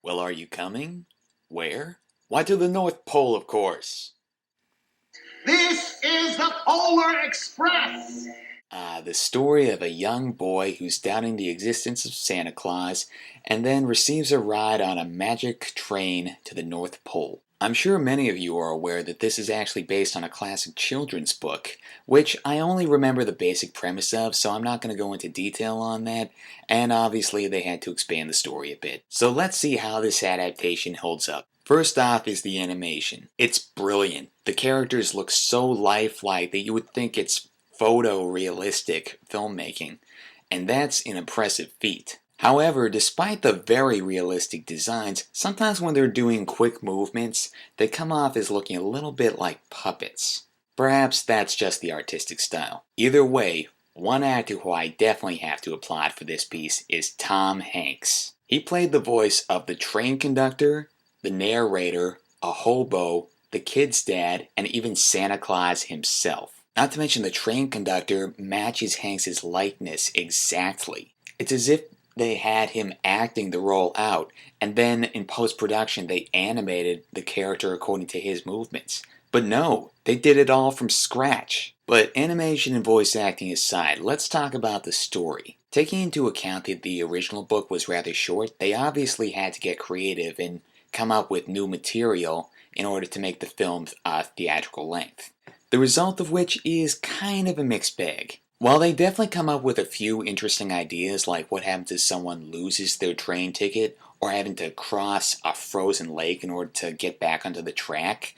Well, are you coming? Where? Why, to the North Pole, of course. This is the Polar Express! The story of a young boy who's doubting the existence of Santa Claus and then receives a ride on a magic train to the North Pole. I'm sure many of you are aware that this is actually based on a classic children's book, which I only remember the basic premise of, so I'm not going to go into detail on that, and obviously they had to expand the story a bit. So let's see how this adaptation holds up. First off is the animation. It's brilliant. The characters look so lifelike that you would think it's photorealistic filmmaking, and that's an impressive feat. However, despite the very realistic designs, sometimes when they're doing quick movements, they come off as looking a little bit like puppets. Perhaps that's just the artistic style. Either way, one actor who I definitely have to applaud for this piece is Tom Hanks. He played the voice of the train conductor, the narrator, a hobo, the kid's dad, and even Santa Claus himself. Not to mention the train conductor matches Hanks' likeness exactly. It's as if they had him acting the role out, and then in post-production they animated the character according to his movements. But no, they did it all from scratch. But animation and voice acting aside, let's talk about the story. Taking into account that the original book was rather short, they obviously had to get creative and come up with new material in order to make the film theatrical length. The result of which is kind of a mixed bag. While they definitely come up with a few interesting ideas, like what happens if someone loses their train ticket or having to cross a frozen lake in order to get back onto the track,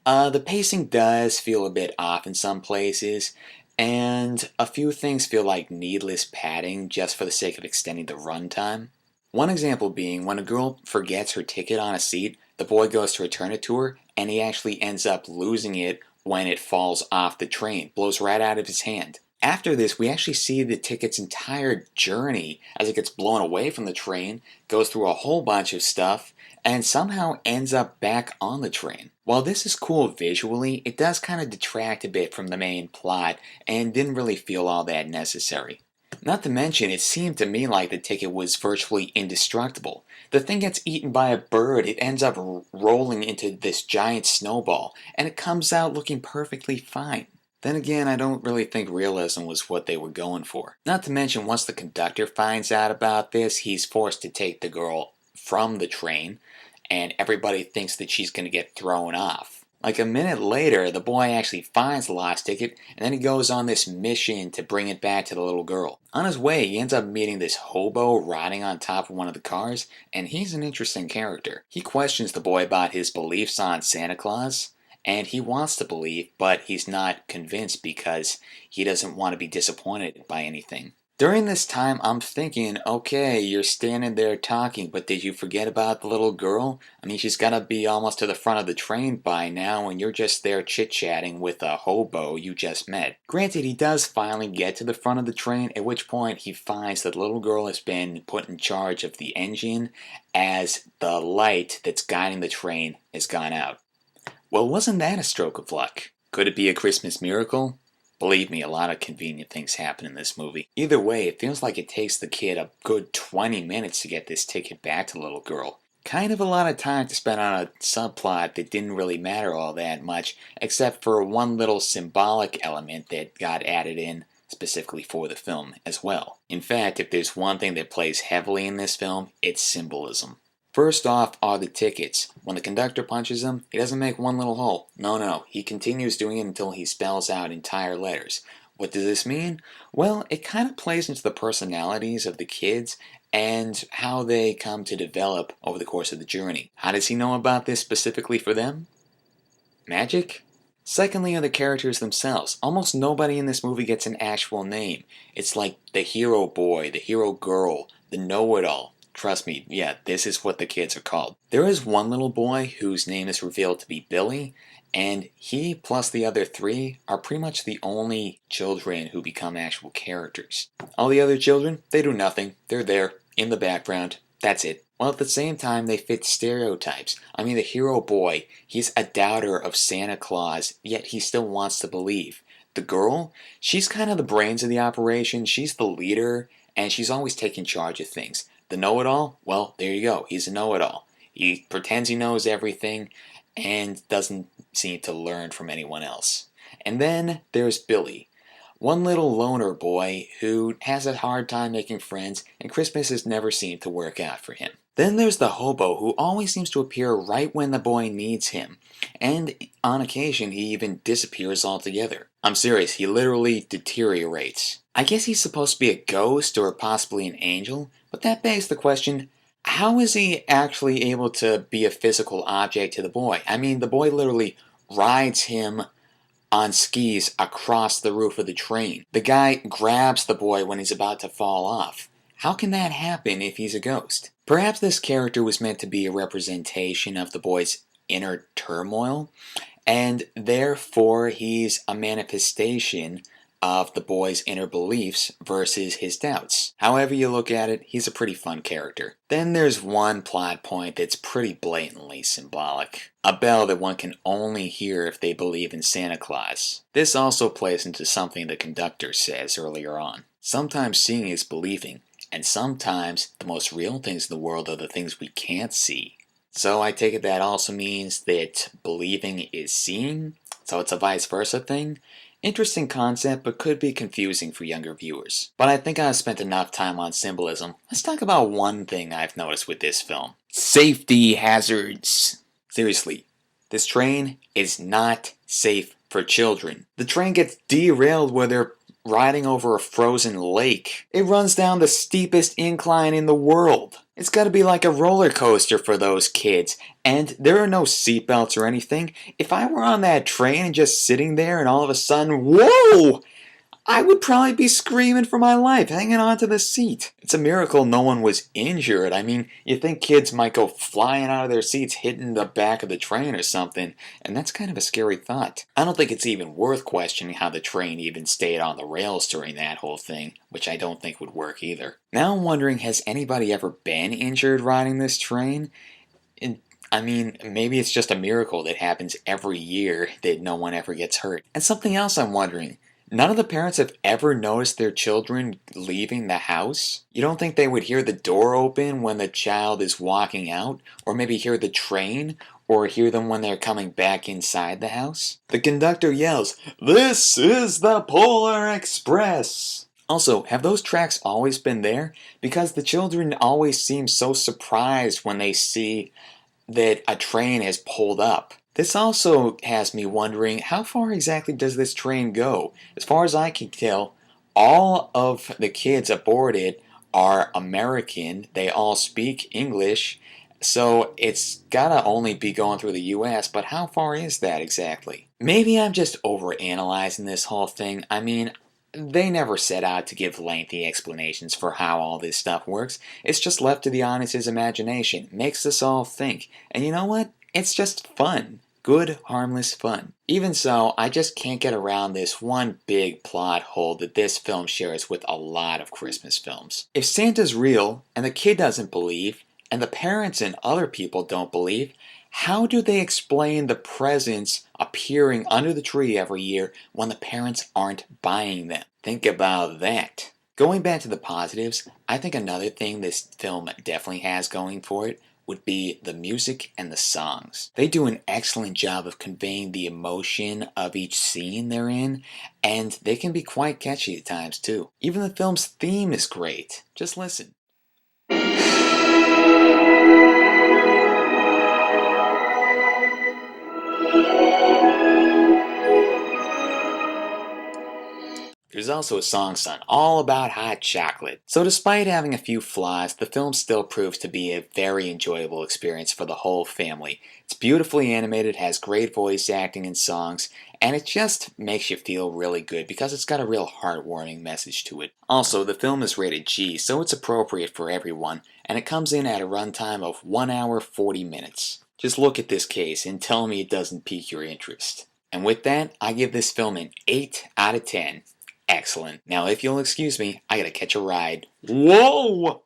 the pacing does feel a bit off in some places, and a few things feel like needless padding just for the sake of extending the runtime. One example being when a girl forgets her ticket on a seat, the boy goes to return it to her, and he actually ends up losing it when it falls off the train, blows right out of his hand. After this, we actually see the ticket's entire journey as it gets blown away from the train, goes through a whole bunch of stuff, and somehow ends up back on the train. While this is cool visually, it does kind of detract a bit from the main plot and didn't really feel all that necessary. Not to mention, it seemed to me like the ticket was virtually indestructible. The thing gets eaten by a bird, it ends up rolling into this giant snowball, and it comes out looking perfectly fine. Then again, I don't really think realism was what they were going for. Not to mention, once the conductor finds out about this, he's forced to take the girl from the train, and everybody thinks that she's going to get thrown off. Like a minute later, the boy actually finds the lost ticket, and then he goes on this mission to bring it back to the little girl. On his way, he ends up meeting this hobo riding on top of one of the cars, and he's an interesting character. He questions the boy about his beliefs on Santa Claus, and he wants to believe, but he's not convinced because he doesn't want to be disappointed by anything. During this time, I'm thinking, okay, you're standing there talking, but did you forget about the little girl? I mean, she's gotta be almost to the front of the train by now, and you're just there chit-chatting with a hobo you just met. Granted, he does finally get to the front of the train, at which point he finds that the little girl has been put in charge of the engine as the light that's guiding the train has gone out. Well, wasn't that a stroke of luck? Could it be a Christmas miracle? Believe me, a lot of convenient things happen in this movie. Either way, it feels like it takes the kid a good 20 minutes to get this ticket back to the little girl. Kind of a lot of time to spend on a subplot that didn't really matter all that much, except for one little symbolic element that got added in specifically for the film as well. In fact, if there's one thing that plays heavily in this film, it's symbolism. First off are the tickets. When the conductor punches them, he doesn't make one little hole. No, he continues doing it until he spells out entire letters. What does this mean? Well, it kind of plays into the personalities of the kids and how they come to develop over the course of the journey. How does he know about this specifically for them? Magic? Secondly are the characters themselves. Almost nobody in this movie gets an actual name. It's like the hero boy, the hero girl, the know-it-all. Trust me, yeah, this is what the kids are called. There is one little boy whose name is revealed to be Billy, and he plus the other three are pretty much the only children who become actual characters. All the other children, they do nothing. They're there, in the background. That's it. While at the same time, they fit stereotypes. I mean, the hero boy, he's a doubter of Santa Claus, yet he still wants to believe. The girl, she's kind of the brains of the operation. She's the leader, and she's always taking charge of things. The know-it-all? Well, there you go. He's a know-it-all. He pretends he knows everything and doesn't seem to learn from anyone else. And then there's Billy, one little loner boy who has a hard time making friends, and Christmas has never seemed to work out for him. Then there's the hobo who always seems to appear right when the boy needs him, and on occasion he even disappears altogether. I'm serious, he literally deteriorates. I guess he's supposed to be a ghost or possibly an angel, but that begs the question, how is he actually able to be a physical object to the boy? I mean, the boy literally rides him on skis across the roof of the train. The guy grabs the boy when he's about to fall off. How can that happen if he's a ghost? Perhaps this character was meant to be a representation of the boy's inner turmoil, and therefore he's a manifestation of the boy's inner beliefs versus his doubts. However you look at it, he's a pretty fun character. Then there's one plot point that's pretty blatantly symbolic. A bell that one can only hear if they believe in Santa Claus. This also plays into something the conductor says earlier on. Sometimes seeing is believing, and sometimes the most real things in the world are the things we can't see. So I take it that also means that believing is seeing? So it's a vice versa thing? Interesting concept, but could be confusing for younger viewers. But I think I've spent enough time on symbolism. Let's talk about one thing I've noticed with this film. Safety hazards. Seriously, this train is not safe for children. The train gets derailed where they're riding over a frozen lake. It runs down the steepest incline in the world. It's gotta be like a roller coaster for those kids. And there are no seatbelts or anything. If I were on that train and just sitting there and all of a sudden, whoa! I would probably be screaming for my life, hanging onto the seat. It's a miracle no one was injured. I mean, you think kids might go flying out of their seats, hitting the back of the train or something, and that's kind of a scary thought. I don't think it's even worth questioning how the train even stayed on the rails during that whole thing, which I don't think would work either. Now I'm wondering, has anybody ever been injured riding this train? I mean, maybe it's just a miracle that happens every year that no one ever gets hurt. And something else I'm wondering, none of the parents have ever noticed their children leaving the house? You don't think they would hear the door open when the child is walking out? Or maybe hear the train? Or hear them when they're coming back inside the house? The conductor yells, "This is the Polar Express!" Also, have those tracks always been there? Because the children always seem so surprised when they see that a train has pulled up. This also has me wondering, how far exactly does this train go? As far as I can tell, all of the kids aboard it are American. They all speak English. So it's gotta only be going through the US, but how far is that exactly? Maybe I'm just overanalyzing this whole thing. I mean, they never set out to give lengthy explanations for how all this stuff works. It's just left to the audience's imagination. Makes us all think. And you know what? It's just fun. Good, harmless fun. Even so, I just can't get around this one big plot hole that this film shares with a lot of Christmas films. If Santa's real, and the kid doesn't believe, and the parents and other people don't believe, how do they explain the presents appearing under the tree every year when the parents aren't buying them? Think about that. Going back to the positives, I think another thing this film definitely has going for it would be the music and the songs. They do an excellent job of conveying the emotion of each scene they're in, and they can be quite catchy at times too. Even the film's theme is great. Just listen. There's also a song sung all about hot chocolate. So despite having a few flaws, the film still proves to be a very enjoyable experience for the whole family. It's beautifully animated, has great voice acting and songs, and it just makes you feel really good because it's got a real heartwarming message to it. Also, the film is rated G, so it's appropriate for everyone, and it comes in at a runtime of 1 hour 40 minutes. Just look at this case and tell me it doesn't pique your interest. And with that, I give this film an 8 out of 10. Excellent. Now, if you'll excuse me, I gotta catch a ride. Whoa!